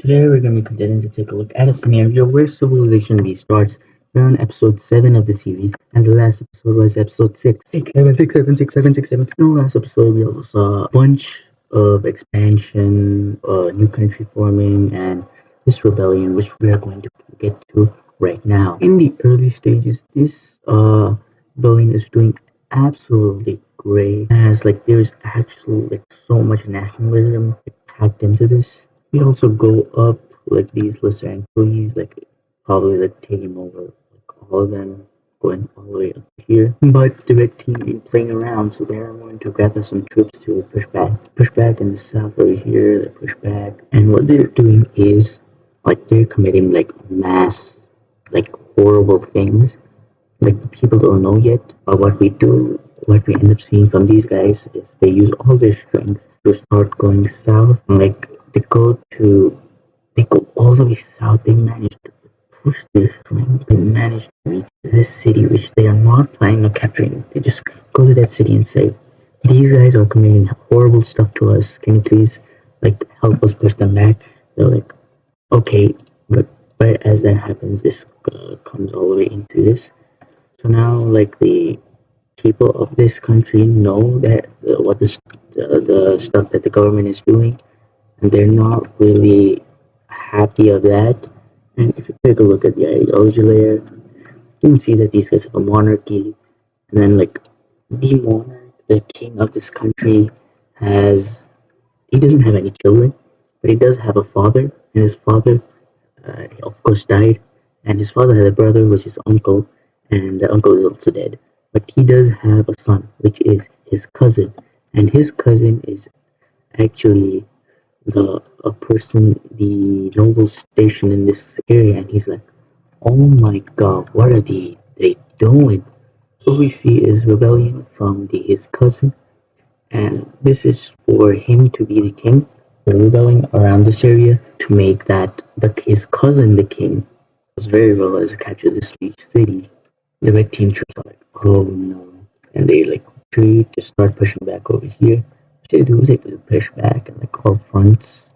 Today we're going to be continuing to take a look at a scenario where Civilization B starts. We're on episode 7 of the series, and the last episode was episode 6. 6, 7, 6, 7, 6, 7, 6, 7. In the last episode, we also saw a bunch of expansion, new country forming, and this rebellion, which we are going to get to right now. In the early stages, this rebellion is doing absolutely great. As there's actually so much nationalism packed into this. We also go up these lesser employees, probably taking over all of them, going all the way up here. But the red team ain't playing around, so they're going to gather some troops to push back. Push back in the south over here, they push back. And what they're doing is they're committing mass horrible things. The people don't know yet. But what we end up seeing from these guys is they use all their strength to start going south. And they go to they go all the way south. They manage to push their strength. They manage to reach this city, which they are not planning on capturing. They just go to that city and say, "These guys are committing horrible stuff to us. Can you please help us push them back?" They're like, "Okay," but as that happens, this comes all the way into this. So now, the people of this country know that what the stuff that the government is doing, and they're not really happy of that. And if you take a look at the ideology layer, you can see that these guys have a monarchy, and then the monarch, the king of this country, he doesn't have any children, but he does have a father, and his father, of course, died, and his father had a brother who was his uncle, and the uncle is also dead. But he does have a son, which is his cousin, and his cousin is actually a person, the noble station in this area, and he's like, "Oh my God, what are they doing?" So what we see is rebellion from his cousin, and this is for him to be the king. They're rebelling around this area to make his cousin the king. Was very well as capture this city. The red team troops are like, "Oh no," and they retreat to start pushing back over here. What they do is they push back and all fronts.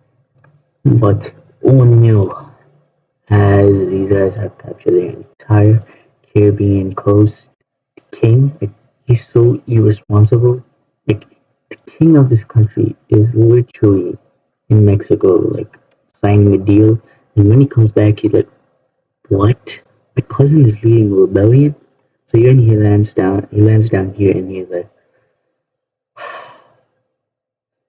But oh no, as these guys have captured the entire Caribbean coast, the king, he's so irresponsible. The king of this country is literally in Mexico, signing a deal. And when he comes back, he's like, "What? My cousin is leading a rebellion?" So then he lands down. He lands down here, and he's like,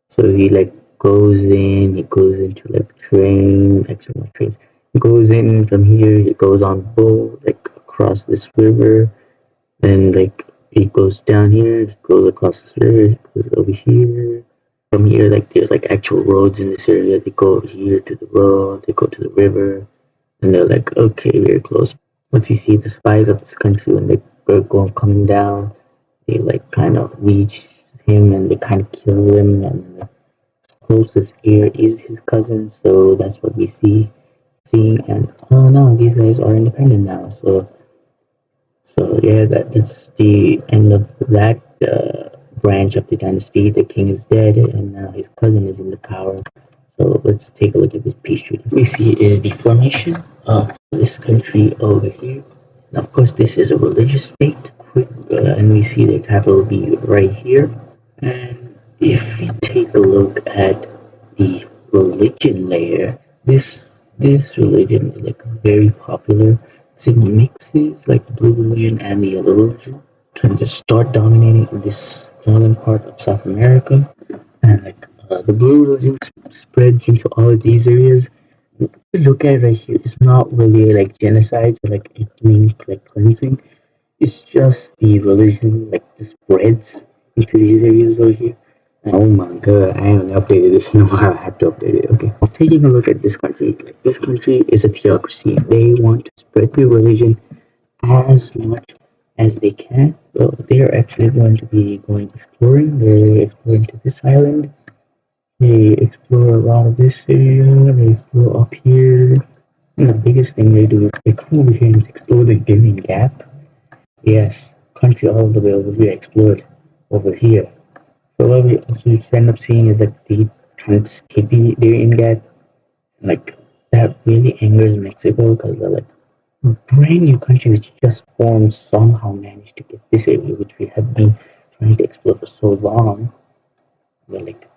so he goes in. He goes into trains. Actually, not trains. He goes in from here. He goes on boat across this river. Then he goes down here. He goes across this river. He goes over here. From here, there's actual roads in this area. They go here to the road. They go to the river, and they're like, "Okay, we're close." Once you see the spies of this country when they are going coming down, they kind of reach him and they kind of kill him, and the closest heir is his cousin. So that's what we seeing. And oh no, these guys are independent now. So yeah, that's the end of that branch of the dynasty. The king is dead, and now his cousin is in the power. So let's take a look at this peace treaty. What we see is the formation of this country over here. Now, of course, this is a religious state, and we see the capital be right here. And if we take a look at the religion layer, this religion is very popular. So it mixes the blue religion and the other religion, kind of just start dominating this northern part of South America, and the blue religion spreads into all of these areas. If you look at it right here, it's not really genocides or ethnic cleansing. It's just the religion just spreads into these areas over here. And oh my God, I haven't updated this in a while. I have to update it. Okay, taking a look at this country. This country is a theocracy. They want to spread their religion as much as they can. So they are actually going to be going exploring. They're exploring to this island. They explore a lot of this area. They explore up here. And the biggest thing they do is they come over here and explore the Guinean Gap. Yes, country all the way over here explored over here. So what we also end up seeing is they kind of take the Guinean Gap, that really angers Mexico because they're like a brand new country which just formed somehow managed to get this area which we have been trying to explore for so long. They're like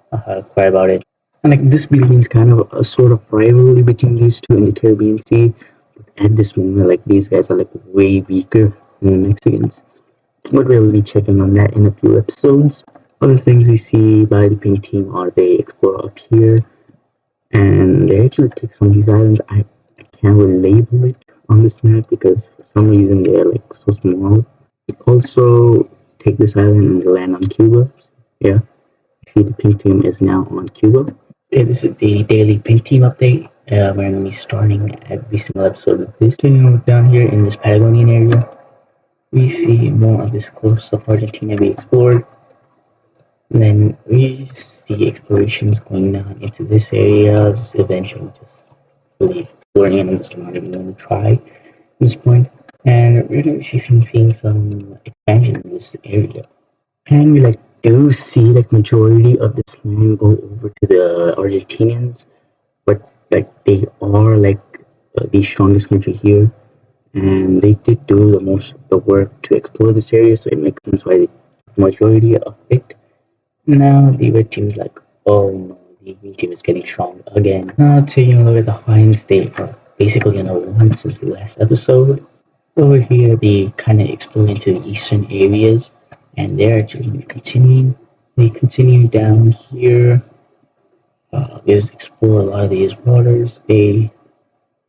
cry about it. And like this begins kind of a sort of rivalry between these two in the Caribbean Sea. At this moment, like these guys are like way weaker than the Mexicans. But we'll be checking on that in a few episodes. Other things we see by the pink team are they explore up here and they actually take some of these islands. I can't really label it on this map because for some reason they're like so small. They also take this island and land on Cuba. Yeah, see the pink team is now on Cuba. Okay, this is the daily pink team update. We're going to be starting every single episode of this. Continuing down here in this Patagonian area, we see more of this coast of Argentina be explored. And then we see explorations going down into this area, just eventually just really exploring it. I'm just not even going to try at this point. And we're going to see some expansion in this area. And we like do see like majority of this land go over to the Argentinians, but like they are like the strongest country here, and they did do the most of the work to explore this area, so it makes sense why the majority of it. Now the red team is like, oh no, the green team is getting strong again. Now taking a look at the Hawaiians, they are basically won since the last episode. Over here, they kind of explore into the eastern areas, and they're actually continuing. They continue down here. Just explore a lot of these waters. They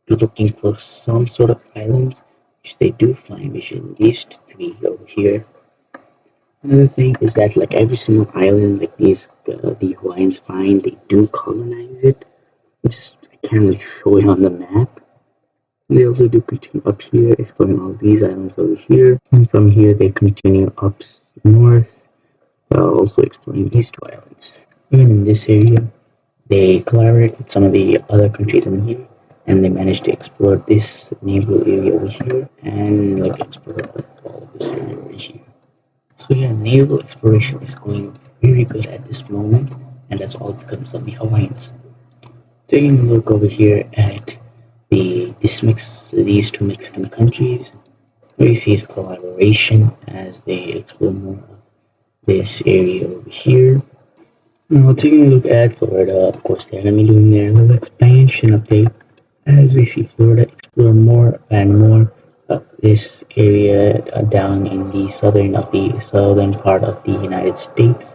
do looking for some sort of islands, which they do find, which in these three over here. Another thing is that like every single island, like the Hawaiians find, they do colonize it. Just I can't really show it on the map. They also do continue up here, exploring all these islands over here. And from here, they continue up north, also exploring these two islands. Even in this area, they collaborate with some of the other countries in here, and they manage to explore this naval area over here, and like explore all of this area over here. So yeah, naval exploration is going very good at this moment, and that's all because of the Hawaiians. Taking a look over here at these two Mexican countries, we see is collaboration as they explore more of this area over here. Now taking a look at Florida, of course they're gonna be doing their little expansion update as we see Florida explore more and more of this area down in the southern part of the United States.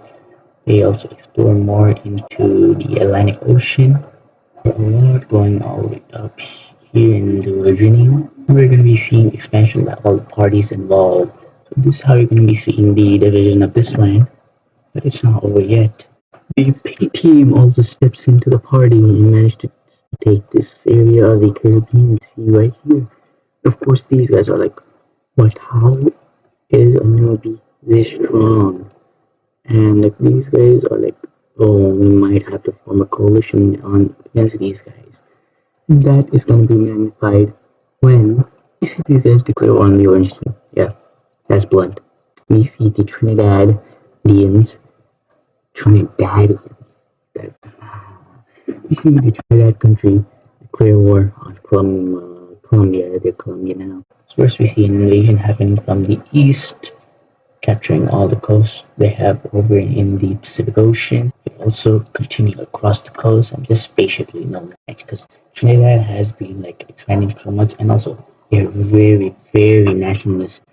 They also explore more into the Atlantic Ocean. A lot going all the way up here in the Virginia. We're going to be seeing expansion by all the parties involved. So this is how you're going to be seeing the division of this land, but it's not over yet. The pay team also steps into the party and managed to take this area of the Caribbean Sea right here. Of course, these guys are like, what? How is a newbie this strong? And like these guys are like, oh, we might have to form a coalition on against these guys. And that is going to be magnified when we see these guys declare war on the orange team. Yeah, that's blunt. We see the Trinidadians. That we see the Trinidad country declare war on Colombia. They're Colombia now. So first, we see an invasion happening from the east, capturing all the coast they have over in the Pacific Ocean. They also continue across the coast and just spaciously no match because Trinidad has been like expanding so much, and also they're very, very nationalist.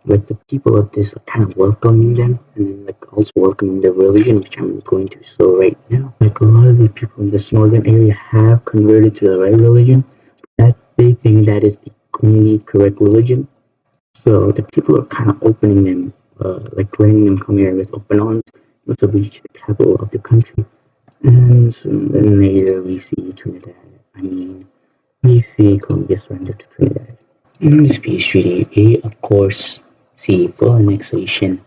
Like the people of this are kind of welcoming them and then like also welcoming their religion, which I'm going to show right now. Like a lot of the people in this northern area have converted to the right religion. That they think that is the only correct religion. So the people are kind of opening them, like letting them come here with open arms, also reach the capital of the country. And so then later we see Trinidad. We see Colombia surrender to Trinidad. In this peace treaty, we of course see full annexation,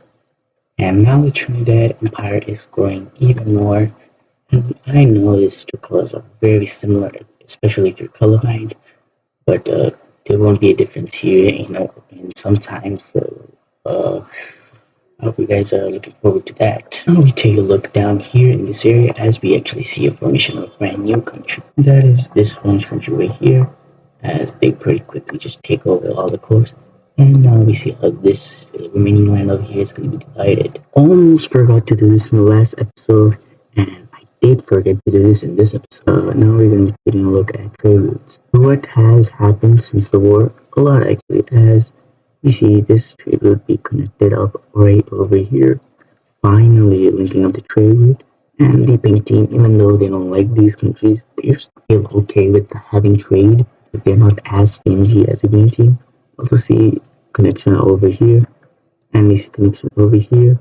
and now the Trinidad Empire is growing even more. And I know these two colors are very similar, especially if you're colorblind, but there won't be a difference here, in sometimes. Uh, I hope you guys are looking forward to that. Now we take a look down here in this area as we actually see a formation of a brand new country. That is this one country right here, as they pretty quickly just take over all the coast. And now we see how this remaining land over here is going to be divided. Almost forgot to do this in the last episode, and I did forget to do this in this episode. Now we're going to be taking a look at trade routes. What has happened since the war? A lot actually, as you see this trade route be connected up right over here, finally linking up the trade route. And the pink team, even though they don't like these countries, they're still okay with having trade. They're not as stingy as the green team. Also see connection over here, and we see connection over here.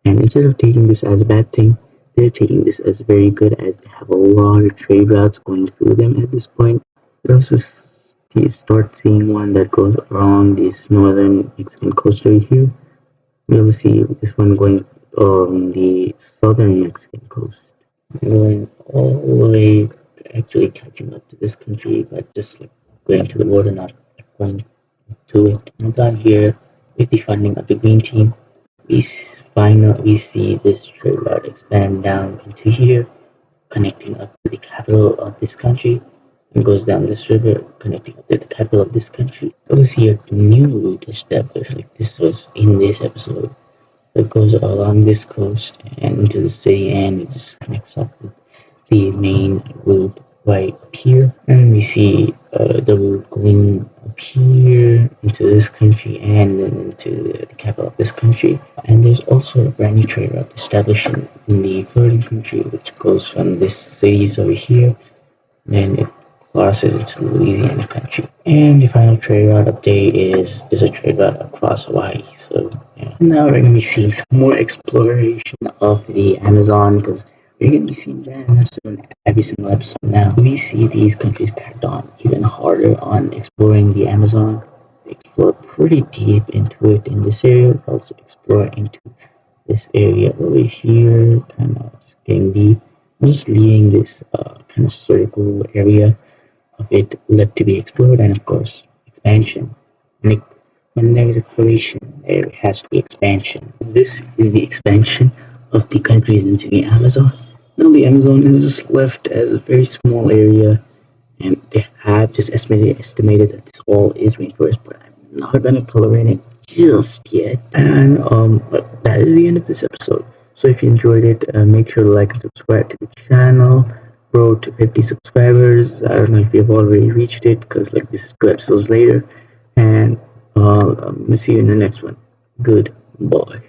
And instead of taking this as a bad thing, they're taking this as very good, as they have a lot of trade routes going through them at this point. We also start seeing one that goes along this northern Mexican coast right here. We also see this one going on the southern Mexican coast, going all the way, actually catching up to this country, but just like going to the border, not going to it. And down here, with the funding of the green team, we see this trade route expand down into here, connecting up to the capital of this country, and goes down this river, connecting up to the capital of this country. Also see a new route established, like this was in this episode, that goes along this coast and into the city, and it just connects up with the main route right up here. And we see the route going up here into this country and then into the capital of this country. And there's also a brand new trade route established in the Floridan country, which goes from this cities over here, then it crosses into Louisiana country. And the final trade route update is there's a trade route across Hawaii. So yeah. Now we're gonna be seeing some more exploration of the Amazon, because we're gonna be seeing that soon every single episode now. We see these countries cracked on even harder on exploring the Amazon. They explore pretty deep into it in this area, but also explore into this area over here, kind of just getting deep, just leaving this kind of circle area of it left to be explored, and of course expansion. Like when there is exploration, there has to be expansion. This is the expansion of the countries into the Amazon. Now the Amazon is just left as a very small area, and they have just estimated that this all is rainforest, but I'm not gonna color in it just yet. And but that is the end of this episode. So if you enjoyed it, make sure to like and subscribe to the channel. Road to 50 subscribers. I don't know if you've already reached it, because like this is 2 episodes later. And I'll see you in the next one. Goodbye.